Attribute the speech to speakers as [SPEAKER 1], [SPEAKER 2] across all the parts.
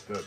[SPEAKER 1] Good.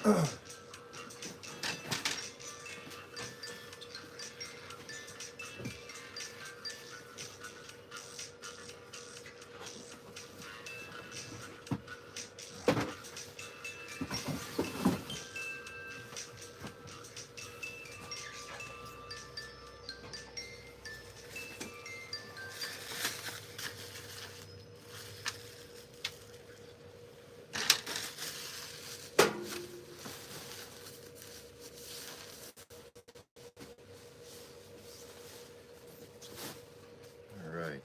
[SPEAKER 1] All right.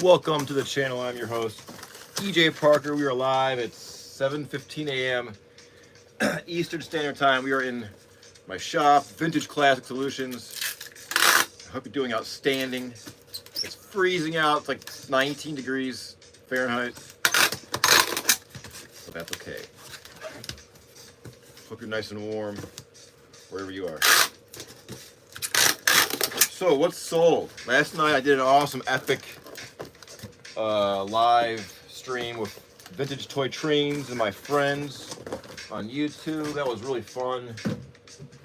[SPEAKER 1] Welcome to the channel. I'm your host, EJ Parker. We are live at 7:15 a.m. Eastern Standard Time. We are in my shop, Vintage Classic Solutions. I hope you're doing outstanding. It's freezing out. It's like 19 degrees Fahrenheit. So that's okay. Hope you're nice and warm wherever you are. So what's sold? Last night I did an awesome epic live stream with vintage toy trains and my friends on YouTube. That was really fun.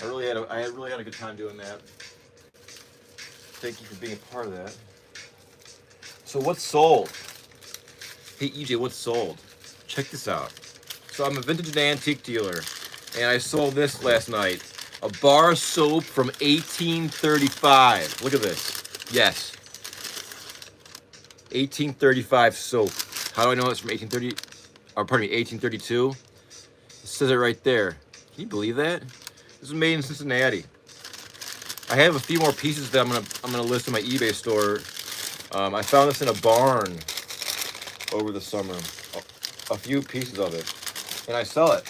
[SPEAKER 1] I really had a good time doing that. Thank you for being a part of that. So what's sold? Hey EJ, what's sold? Check this out. So I'm a vintage and antique dealer, and I sold this last night. A bar soap from 1835. Look at this. Yes. 1835 soap. How do I know it's from 1830? Or pardon me, 1832? It says it right there. Can you believe that? This was made in Cincinnati. I have a few more pieces that I'm gonna list in my eBay store. I found this in a barn over the summer. A few pieces of it, and I sell it.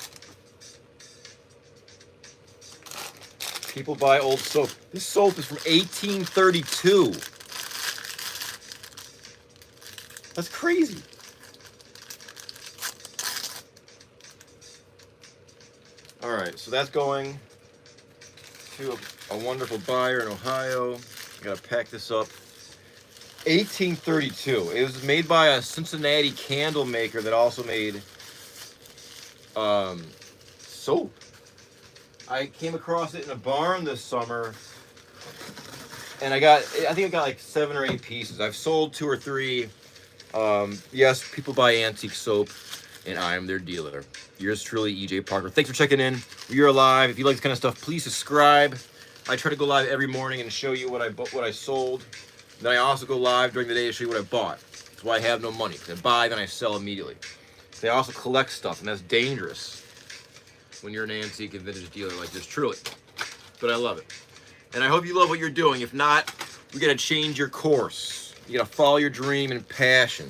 [SPEAKER 1] People buy old soap. This soap is from 1832. That's crazy. All right, so that's going to a wonderful buyer in Ohio. I gotta pack this up. 1832. It was made by a Cincinnati candle maker that also made soap. I came across it in a barn this summer, and I think I got like 7 or 8 pieces. I've sold 2 or 3. Yes, people buy antique soap, and I am their dealer. Yours truly, EJ Parker. Thanks for checking in. If you're alive, if you like this kind of stuff, please subscribe. I try to go live every morning and show you what I sold. Then I also go live during the day to show you what I bought. That's why I have no money. I buy, then I sell immediately. They also collect stuff, and that's dangerous when you're an antique and vintage dealer like this, truly. But I love it. And I hope you love what you're doing. If not, we gotta change your course. You gotta follow your dream and passion.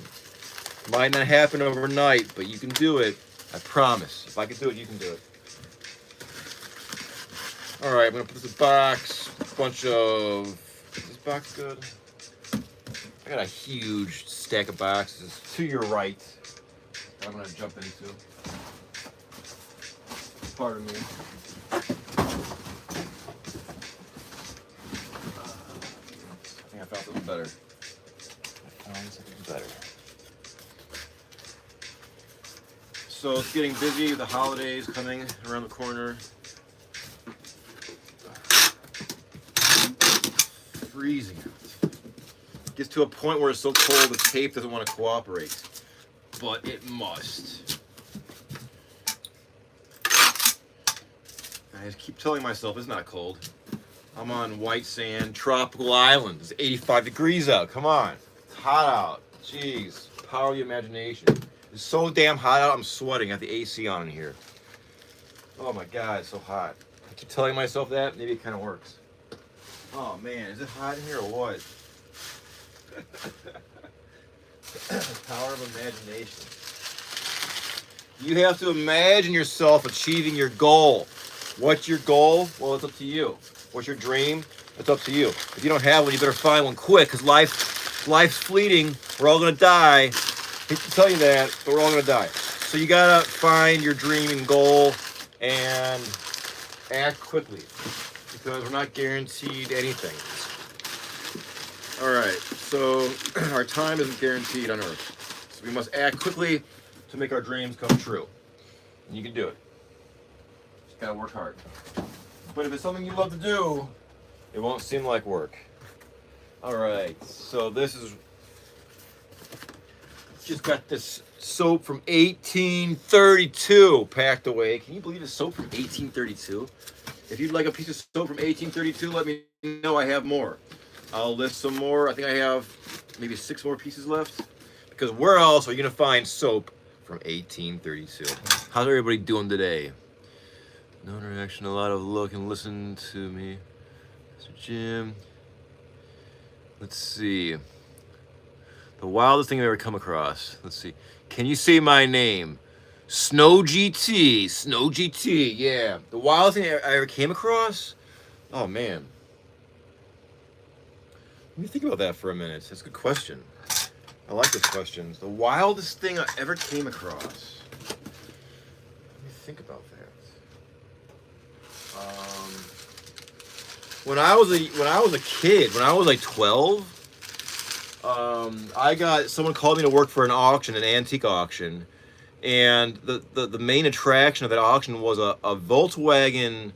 [SPEAKER 1] Might not happen overnight, but you can do it. I promise. If I can do it, you can do it. All right, I'm gonna put this in a box. Bunch of. Is this box good? I got a huge stack of boxes to your right. I'm gonna jump into. Pardon me. I think I found something better. So it's getting busy with the holidays coming around the corner. Freezing out. Gets to a point where it's so cold the tape doesn't want to cooperate. But it must. I just keep telling myself it's not cold. I'm on white sand, tropical island. It's 85 degrees out. Come on. It's hot out. Jeez. Power of the imagination. It's so damn hot out, I'm sweating. I have the AC on in here. Oh my God, it's so hot. I keep telling myself that. Maybe it kind of works. Oh man, is it hot in here or what? Power of imagination. You have to imagine yourself achieving your goal. What's your goal? Well, it's up to you. What's your dream? It's up to you. If you don't have one, you better find one quick, because life's fleeting. We're all gonna die. I hate to tell you that, but we're all gonna die. So you gotta find your dream and goal and act quickly, because we're not guaranteed anything. All right, so our time isn't guaranteed on Earth. So we must act quickly to make our dreams come true. And you can do it. Just gotta work hard. But if it's something you love to do, it won't seem like work. All right, so this is, just got this soap from 1832 packed away. Can you believe it's soap from 1832? If you'd like a piece of soap from 1832, let me know. I have more. I'll list some more. I think I have maybe 6 more pieces left. Because where else are you going to find soap from 1832? How's everybody doing today? No interaction, a lot of look and listen to me. Mr. Jim. Let's see. The wildest thing I've ever come across. Let's see. Can you say my name? Snow GT. Snow GT, yeah. The wildest thing I ever came across? Oh, man. Let me think about that for a minute. That's a good question. I like this question. The wildest thing I ever came across. Let me think about that. When I was a kid, when I was like 12, someone called me to work for an auction, an antique auction, and the main attraction of that auction was a Volkswagen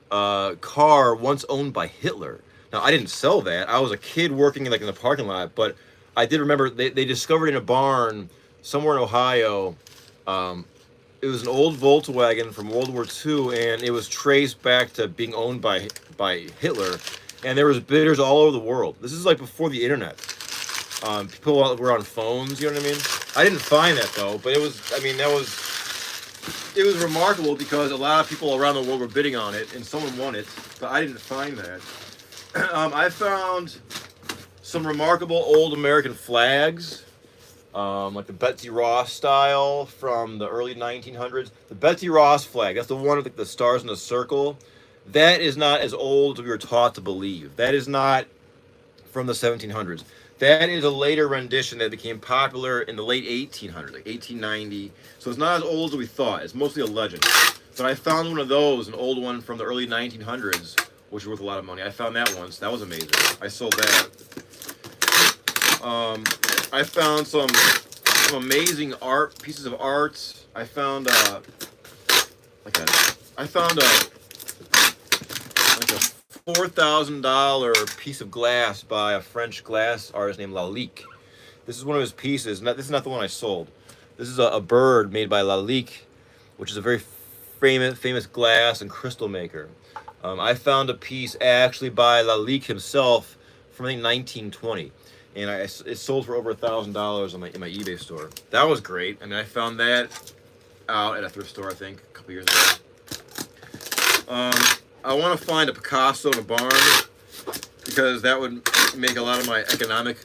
[SPEAKER 1] car once owned by Hitler. Now, I didn't sell that. I was a kid working in the parking lot, but I did remember they discovered in a barn somewhere in Ohio. It was an old Volkswagen from World War II, and it was traced back to being owned by Hitler. And there was bidders all over the world. This is like before the internet. People were on phones, you know what I mean? I didn't find that though, but it was remarkable because a lot of people around the world were bidding on it, and someone won it, but I didn't find that. I found some remarkable old American flags, like the Betsy Ross style from the early 1900s. The Betsy Ross flag, that's the one with the stars in the circle. That is not as old as we were taught to believe. That is not from the 1700s. That is a later rendition that became popular in the late 1800s, like 1890. So it's not as old as we thought. It's mostly a legend. But I found one of those, an old one from the early 1900s, which was worth a lot of money. I found that once. That was amazing. I sold that. I found some amazing pieces of art. I found a $4,000 piece of glass by a French glass artist named Lalique. This is one of his pieces. This is not the one I sold. This is a bird made by Lalique, which is a very famous glass and crystal maker. I found a piece actually by Lalique himself from I think 1920, and it sold for over $1,000 in my eBay store. That was great. I mean, I found that out at a thrift store I think a couple years ago. I want to find a Picasso in a barn because that would make a lot of my economic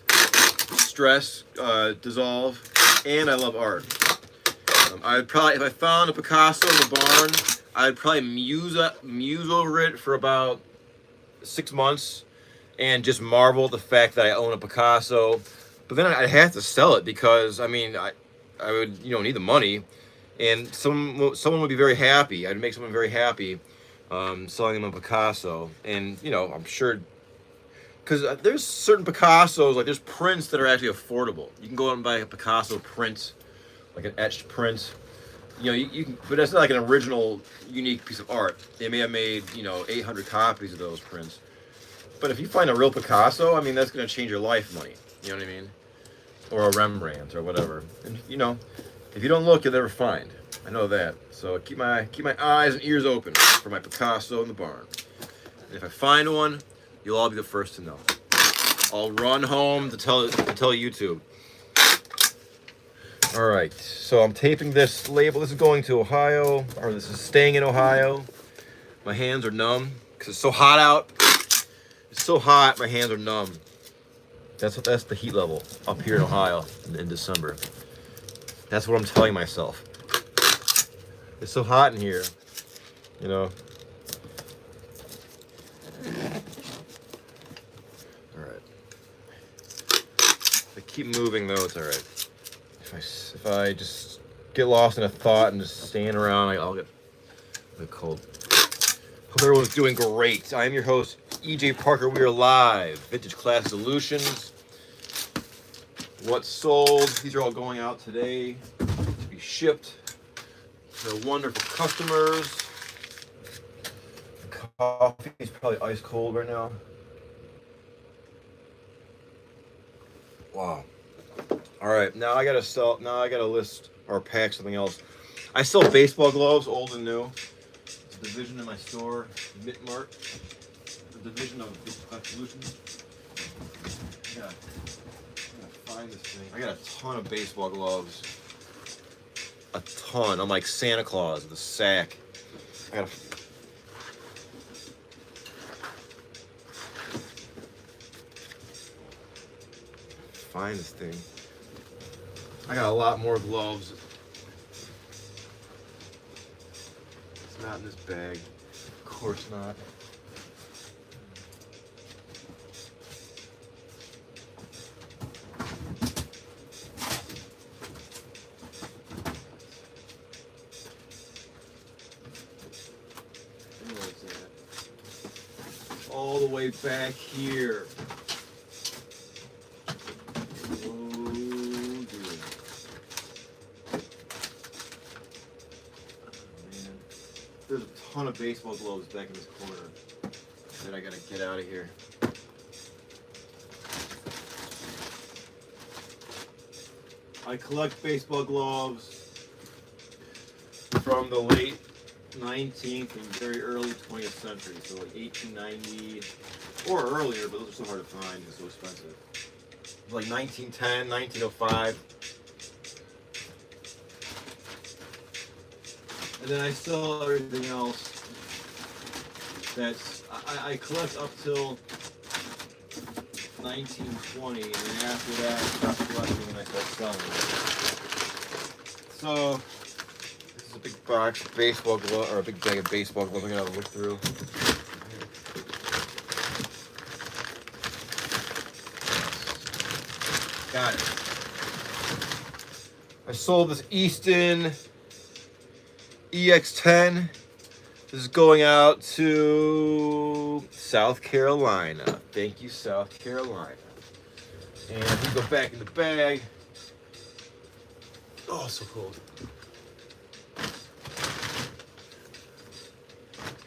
[SPEAKER 1] stress dissolve, and I love art. I'd probably, if I found a Picasso in the barn, I'd probably muse over it for about 6 months and just marvel at the fact that I own a Picasso. But then I'd have to sell it because, I mean, I would, need the money, and someone would be very happy. I'd make someone very happy selling them a Picasso. And, I'm sure, because there's certain Picassos, like there's prints that are actually affordable. You can go out and buy a Picasso print, like an etched print. You can, but that's not like an original, unique piece of art. They may have made, 800 copies of those prints. But if you find a real Picasso, I mean, that's going to change your life money. You know what I mean? Or a Rembrandt or whatever. And, if you don't look, you'll never find. I know that. So keep my eyes and ears open for my Picasso in the barn. And if I find one, you'll all be the first to know. I'll run home to tell YouTube. All right, so I'm taping this label. This is going to Ohio, or this is staying in Ohio. My hands are numb because it's so hot out. It's so hot, my hands are numb. That's the heat level up here in Ohio in December. That's what I'm telling myself. It's so hot in here, All right. If I keep moving though, it's all right. If I just get lost in a thought and just stand around, I'll get cold. Hope everyone's doing great. I am your host, EJ Parker. We are live. Vintage Classic Solutions. What's sold? These are all going out today to be shipped. They're wonderful customers. The coffee is probably ice cold right now. Wow. All right, now I gotta list or pack something else. I sell baseball gloves, old and new. It's a division in my store, Mitmart. The division of Vintage Solutions. I gotta find this thing. I got a ton of baseball gloves. A ton. I'm like Santa Claus, the sack. I gotta. Find this thing. I got a lot more gloves. It's not in this bag. Of course not. Where's that? All the way back here. There's a ton of baseball gloves back in this corner that I gotta get out of here. I collect baseball gloves from the late 19th and very early 20th century, so like 1890 or earlier, but those are so hard to find and so expensive. Like 1910, 1905. And then I sell everything else. I collect up till 1920, and then after that, I stop collecting and I start selling. So this is a big box of baseball glove, or a big bag of baseball gloves. I'm gonna have to look through. Got it. I sold this Easton EX10. This is going out to South Carolina. Thank you, South Carolina. And we go back in the bag. Oh, so cold.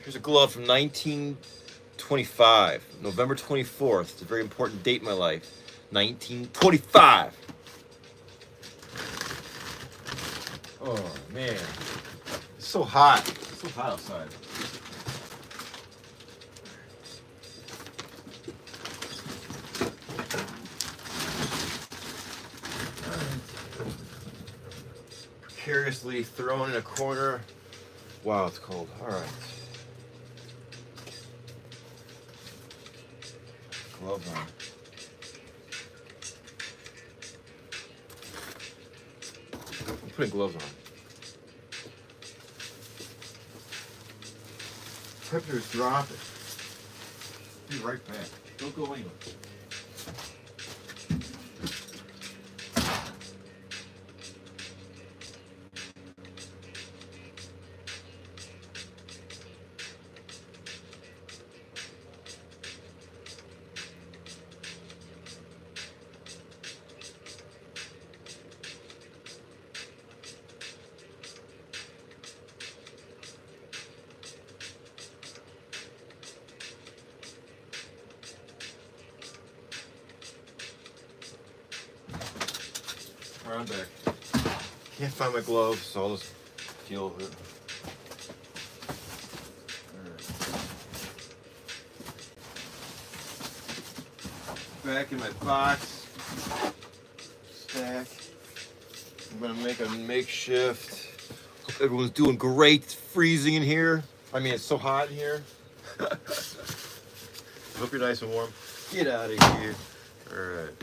[SPEAKER 1] Here's a glove from 1925, November 24th. It's a very important date in my life. 1925. Oh, man. It's so hot. so hot outside. Precariously thrown in a corner. Wow, it's cold. All right. Gloves on. I'm putting gloves on. Temperature's dropping. Be right back. Don't go anywhere. I'm back. Can't find my gloves, so I'll just deal with it. Right. Back in my box stack. I'm gonna make a makeshift. Hope everyone's doing great. It's freezing in here. I mean, it's so hot in here. Hope you're nice and warm. Get out of here. All right.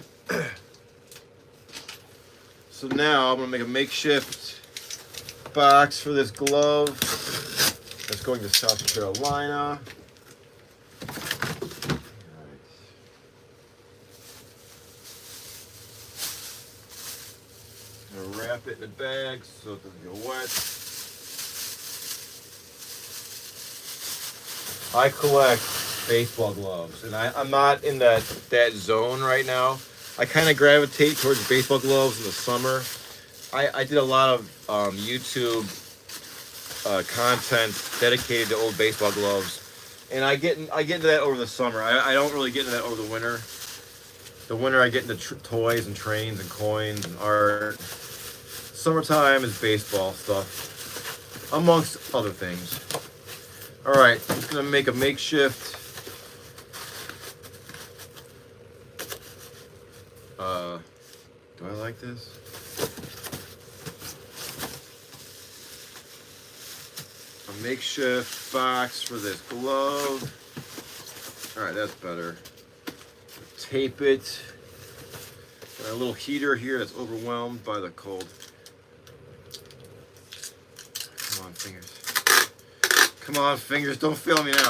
[SPEAKER 1] So now I'm gonna make a makeshift box for this glove that's going to South Carolina. Right. I'm gonna wrap it in a bag so it doesn't get wet. I collect baseball gloves, and I'm not in that zone right now. I kind of gravitate towards baseball gloves in the summer. I did a lot of YouTube content dedicated to old baseball gloves, and I get into that over the summer. I don't really get into that over the winter. The winter I get into toys and trains and coins and art. Summertime is baseball stuff, amongst other things. All right, I'm just gonna make a makeshift. Do I like this? A makeshift box for this glove. All right, that's better. Tape it. Got a little heater here that's overwhelmed by the cold. Come on, fingers. Come on, fingers, don't fail me now.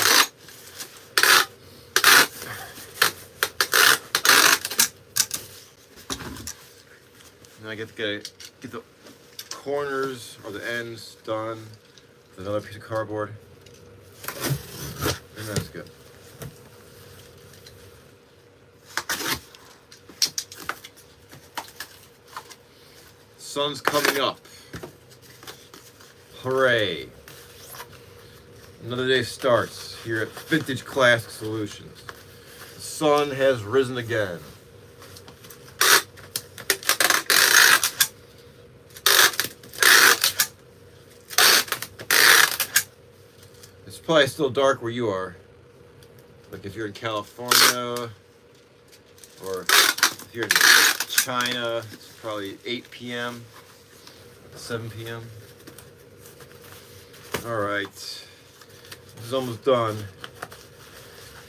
[SPEAKER 1] And I get the corners or the ends done with another piece of cardboard. And that's good. Sun's coming up. Hooray. Another day starts here at Vintage Classic Solutions. The sun has risen again. It's probably still dark where you are. Like if you're in California or if you're in China, it's probably 8 p.m., 7 p.m. All right, this is almost done.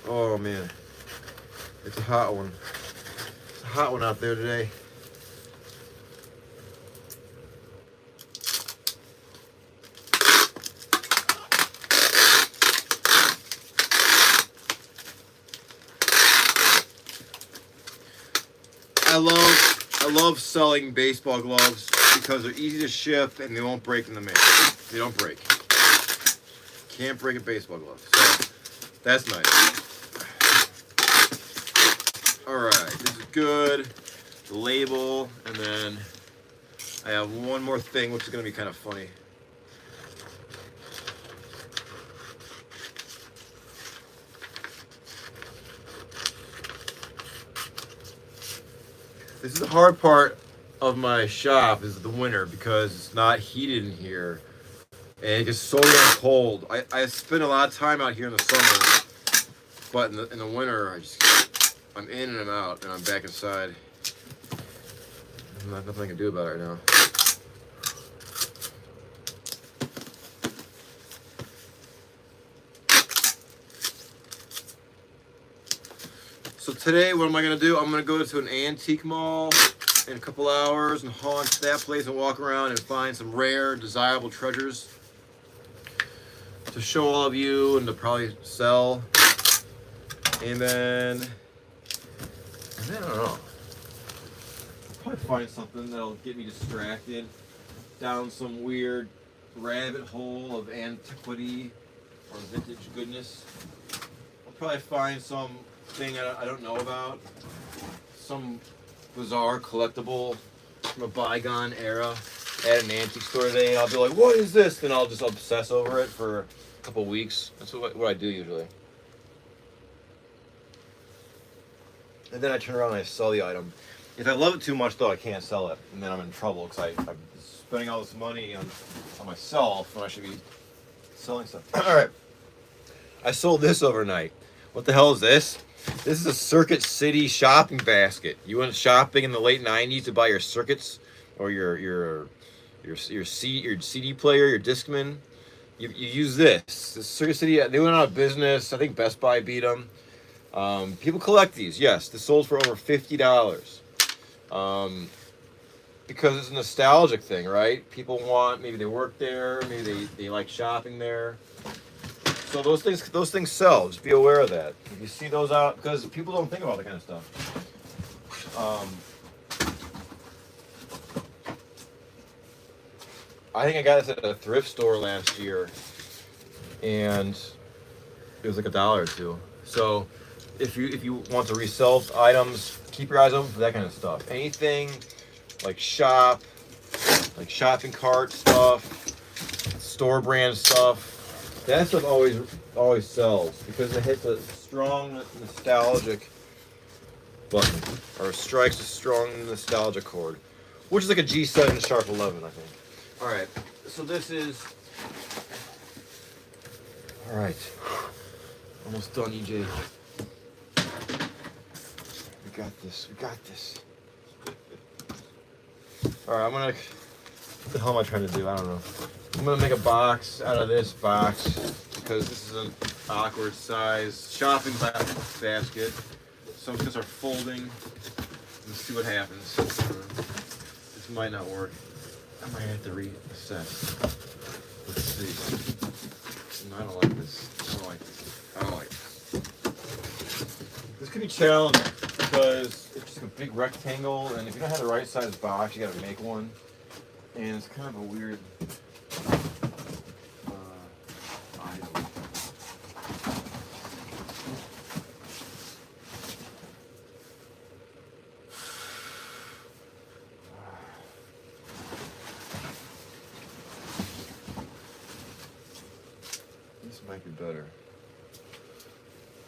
[SPEAKER 1] Oh man, it's a hot one. It's a hot one out there today. I love selling baseball gloves because they're easy to ship and they won't break in the mail. They don't break. Can't break a baseball glove. So that's nice. Alright, this is good. The label, and then I have one more thing which is going to be kind of funny. This is the hard part of my shop is the winter because it's not heated in here And it gets so damn cold. I spend a lot of time out here in the summer, but in the winter, I'm in and I'm out, and I'm back inside. There's nothing I can do about it right now. So today, what am I going to do? I'm going to go to an antique mall in a couple hours and haunt that place and walk around and find some rare, desirable treasures to show all of you and to probably sell. And then I don't know. I'll probably find something that'll get me distracted down some weird rabbit hole of antiquity or vintage goodness. I'll probably find some thing I don't know about, some bizarre collectible from a bygone era at an antique store today, and I'll be like, what is this? Then I'll just obsess over it for a couple weeks. That's what I do usually. And then I turn around and I sell the item. If I love it too much, though, I can't sell it, and then I'm in trouble because I'm spending all this money on myself when I should be selling stuff. All right, I sold this overnight. What the hell is this? This is a Circuit City shopping basket. You went shopping in the late '90s to buy your circuits or your CD player, your Discman. You use this. This Circuit City. They went out of business. I think Best Buy beat them. People collect these. Yes, this sold for over $50. Because it's a nostalgic thing, right? People want, maybe they work there, maybe they like shopping there. So those things sell. Just be aware of that. If you see those out, because people don't think about that kind of stuff. I think I got this at a thrift store last year, and it was like $1 or $2. So if you want to resell items, keep your eyes open for that kind of stuff. Anything like shopping cart stuff, store brand stuff. That stuff always sells because it hits a strong nostalgic button or strikes a strong nostalgia chord, which is like a G7 sharp 11, I think. All right, so this is all right. Almost done, EJ. We got this. All right, what the hell am I trying to do? I don't know. I'm gonna make a box out of this box because this is an awkward size shopping basket. So I'm just gonna start folding and see what happens. This might not work. I might have to reassess. Let's see. No, I don't like this. I don't like this. This could be challenging because it's just like a big rectangle, and if you don't have the right size box, you gotta make one. And it's kind of a weird item.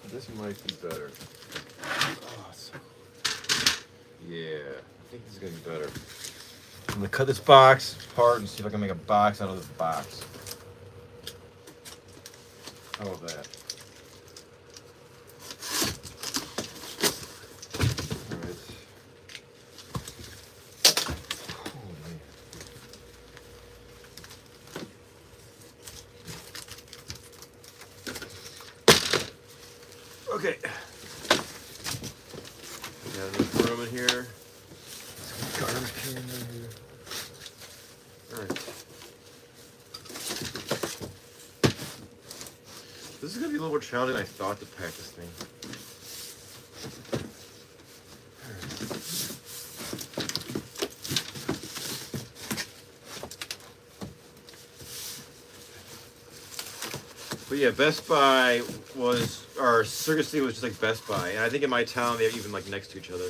[SPEAKER 1] This might be better. Oh, yeah, I think this is gonna be better. I'm gonna cut this box apart and see if I can make a box out of this box. How about that? Alright. Okay. Got enough room in here. Garbage can in here. Alright. This is gonna be a little more challenging than I thought to pack this thing. But yeah, Best Buy or Circuit City was just like Best Buy. And I think in my town they're even like next to each other.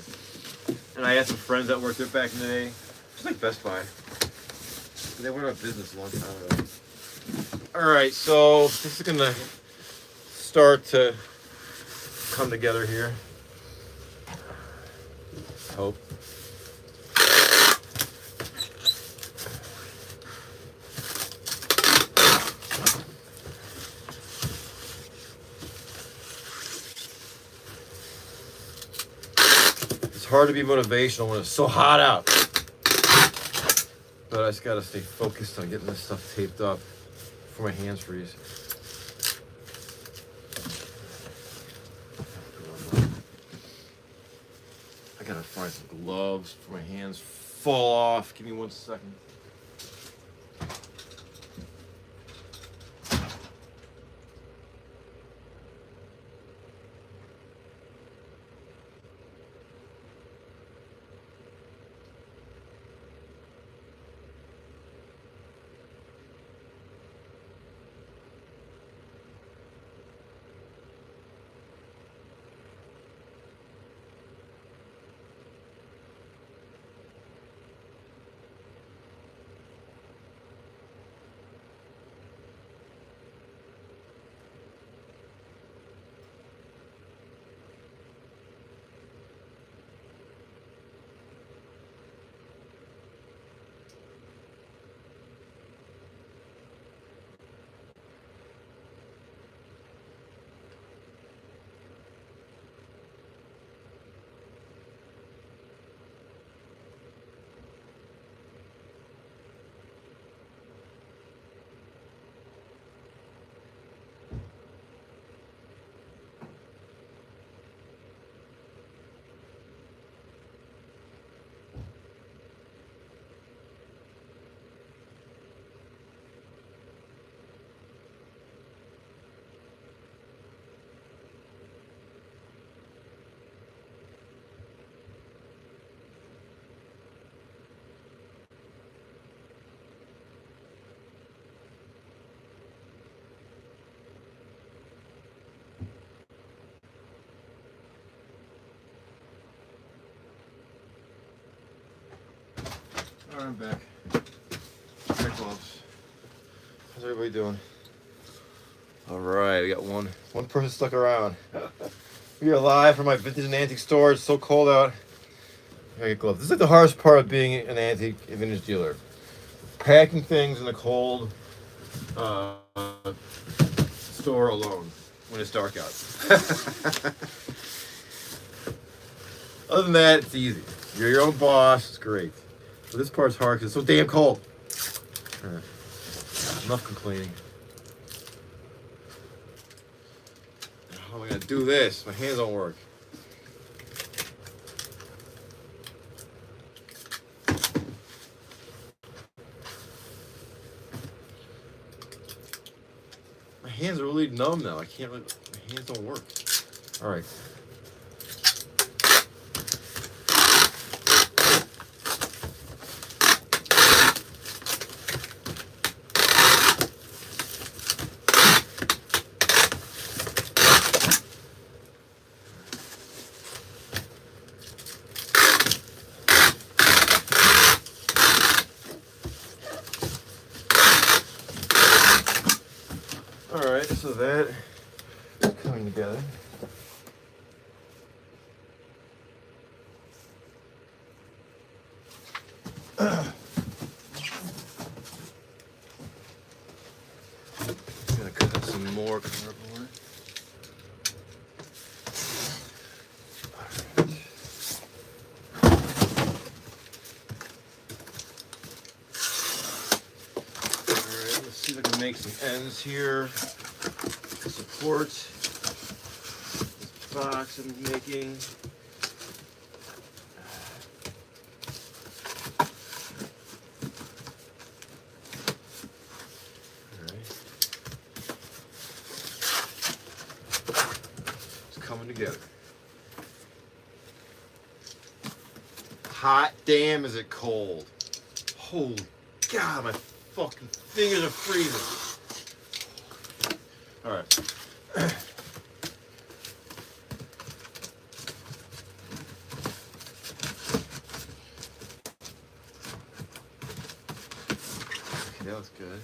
[SPEAKER 1] And I had some friends that worked there back in the day, just like Best Buy. But they went out of business a long time ago. Alright, so this is gonna start to come together here. Hope. hard to be motivational when it's so hot out. But I just gotta stay focused on getting this stuff taped up before my hands freeze. I gotta find some gloves before my hands fall off. Give me 1 second. Alright, I'm back. My gloves. How's everybody doing? Alright, we got one person stuck around. We are live from my vintage and antique store. It's so cold out. I gotta get gloves. This is like the hardest part of being an antique and vintage dealer. Packing things in the cold store alone when it's dark out. Other than that, it's easy. You're your own boss. It's great. But this part's hard because it's so damn cold. Right. Enough complaining. How am I gonna do this? My hands don't work. My hands are really numb now. I can't. My hands don't work. All right. Alright, so that is coming together. Gonna cut some more cardboard. Alright, let's see if I can make some ends here. Support this box I'm making. Coming together. Hot damn is it cold. Holy God, my fucking fingers are freezing. Alright. Okay, that looks good.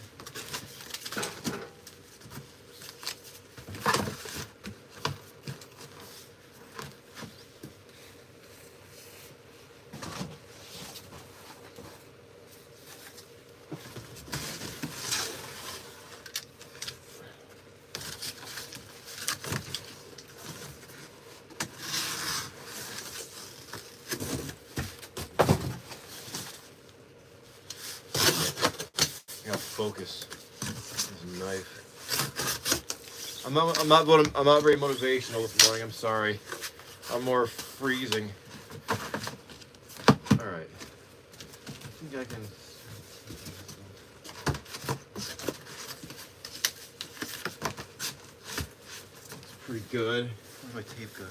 [SPEAKER 1] focus. This knife. I'm not very motivational this morning. I'm sorry. I'm more freezing. All right. I think I can. It's pretty good. Where's my tape go?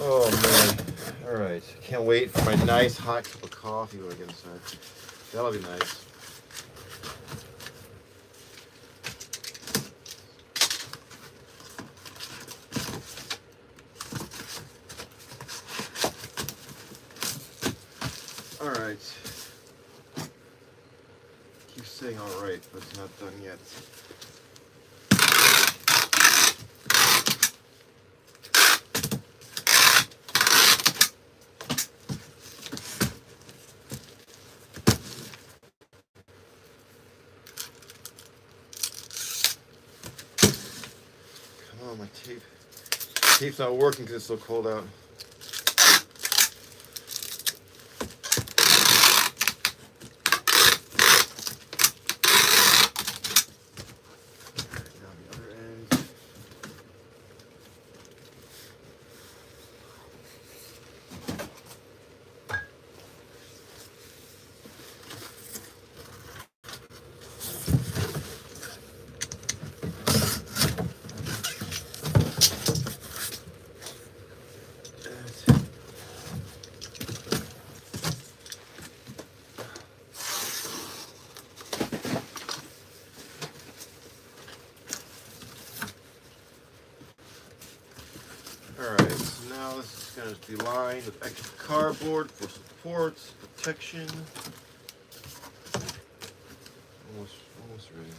[SPEAKER 1] Oh man. Alright. Can't wait for my nice hot cup of coffee when I get inside. That'll be nice. Alright. Keep saying alright, but it's not done yet. Oh, my tape's not working because it's so cold out. Now the other end. Alright, so now this is going to be lined with extra cardboard for support, protection. Almost ready.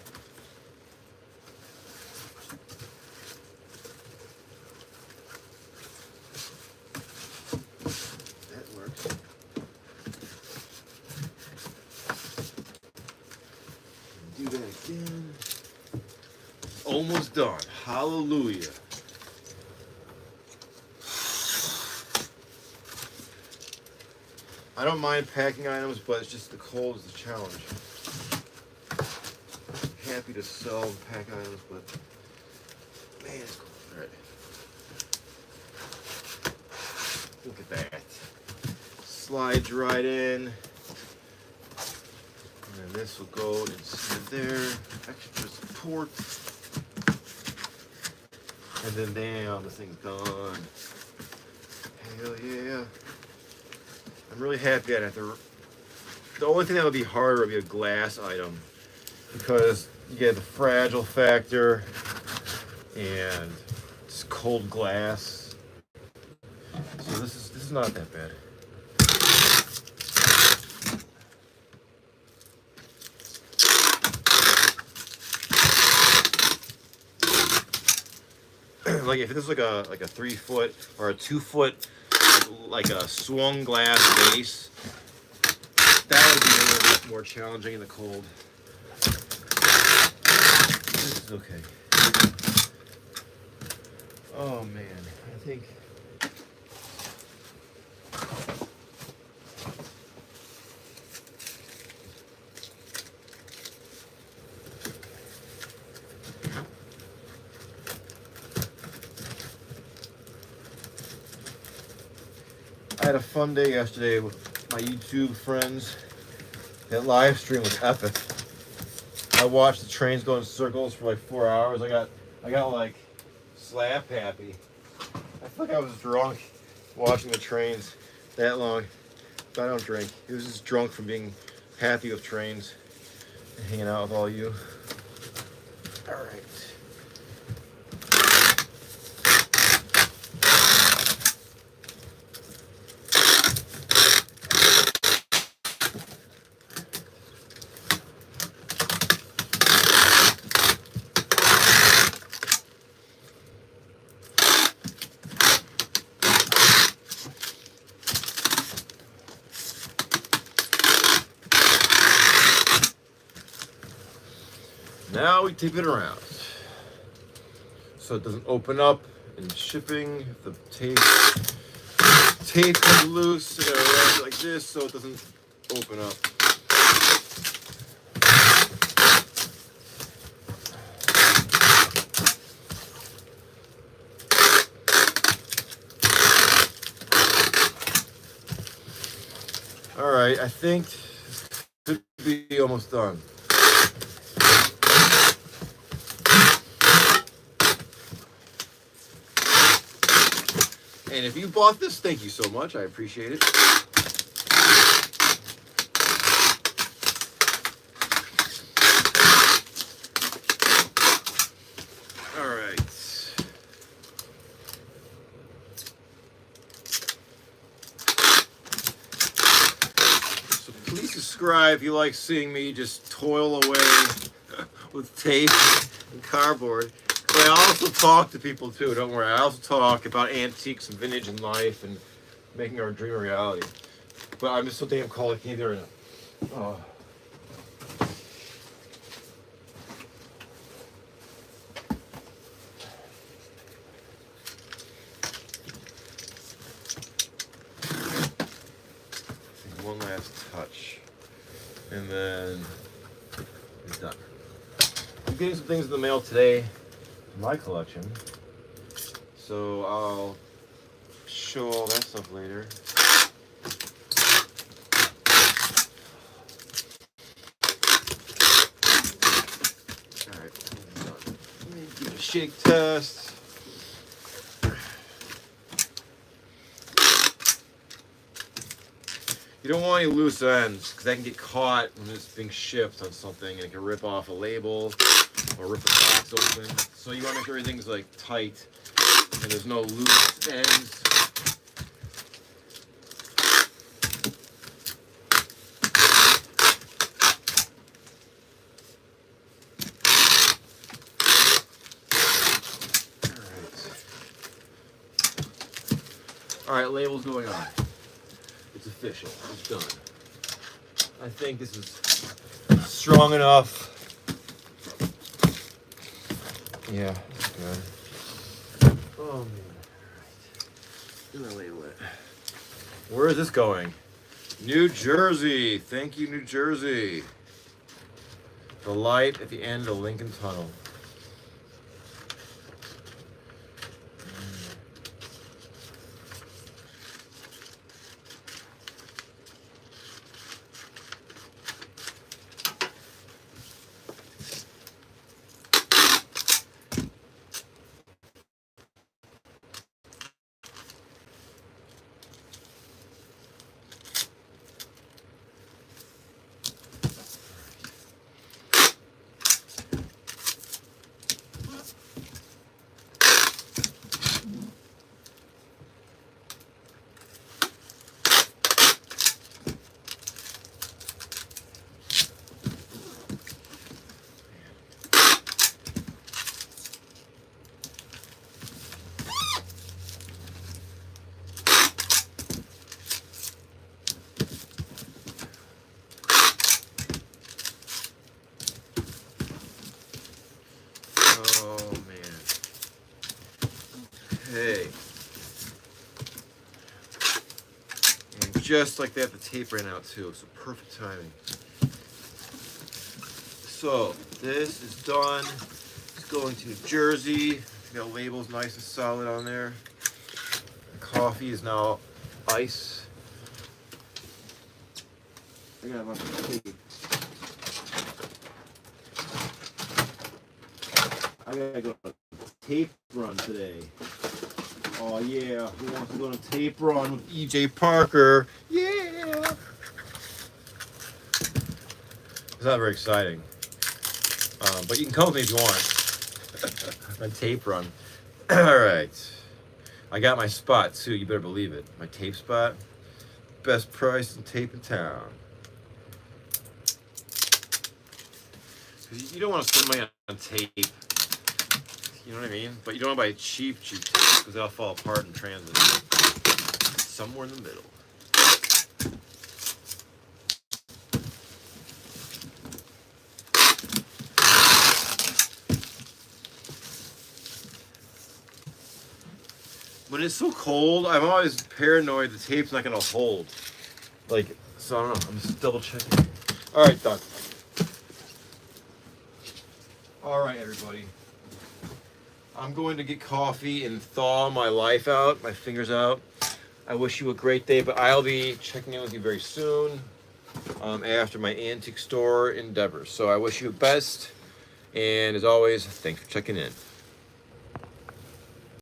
[SPEAKER 1] That works. Do that again. Almost done. Hallelujah. I don't mind packing items, but it's just the cold is the challenge. Happy to sell and pack items, but man, it's cold. All right. Look at that. Slides right in. And then this will go inside there. Extra support. And then damn, this thing's done. Hell yeah. I'm really happy I have to. The only thing that would be harder would be a glass item, because you get the fragile factor and it's cold glass. So this is not that bad. Like if this is like a 3 foot or a 2 foot, like a swung glass vase, that would be a little bit more challenging in the cold. This is okay. Oh man, I think I had a fun day yesterday with my YouTube friends. That live stream was epic. I watched the trains go in circles for like 4 hours. I got like slap happy. I feel like I was drunk watching the trains that long. But I don't drink. It was just drunk from being happy with trains and hanging out with all you. All right. Now we tape it around so it doesn't open up in shipping. The tape comes loose, I gotta wrap it like this so it doesn't open up. All right, I think this could be almost done. And if you bought this, thank you so much. I appreciate it. All right. So please subscribe if you like seeing me just toil away with tape and cardboard. But I also talk to people too, don't worry. I also talk about antiques and vintage and life and making our dream a reality. But I'm just so damn cold I can't do it right now. Oh. One last touch. And then it's done. I'm getting some things in the mail today. My collection, so I'll show all that stuff later. All right, let me give it a shake test. You don't want any loose ends because that can get caught when it's being shipped on something and it can rip off a label or rip the box open. So you want to make sure everything's like tight and there's no loose ends. All right, label's going on. It's official. It's done. I think this is strong enough. Yeah, that's good. Oh man. Alright. I'm gonna label it. Where is this going? New Jersey. Thank you, New Jersey. The light at the end of Lincoln Tunnel. Okay. And just like that, the tape ran out too, so perfect timing. So, this is done. It's going to New Jersey. The label's nice and solid on there. The coffee is now ice. I got a bunch of tape. I gotta go on a tape run today. Oh yeah, who wants to go on a tape run with E.J. Parker? Yeah! It's not very exciting. But you can come with me if you want. A tape run. Alright. I got my spot too, you better believe it. My tape spot. Best price in tape in town. You don't want to spend money on tape. You know what I mean? But you don't want to buy cheap tape because they'll fall apart in transit. Somewhere in the middle. when it's so cold, I'm always paranoid the tape's not gonna hold. Like, so I don't know. I'm just double checking. All right, done. All right, everybody. I'm going to get coffee and thaw my life out, my fingers out. I wish you a great day, but I'll be checking in with you very soon after my antique store endeavors. So I wish you the best, and as always, thanks for checking in.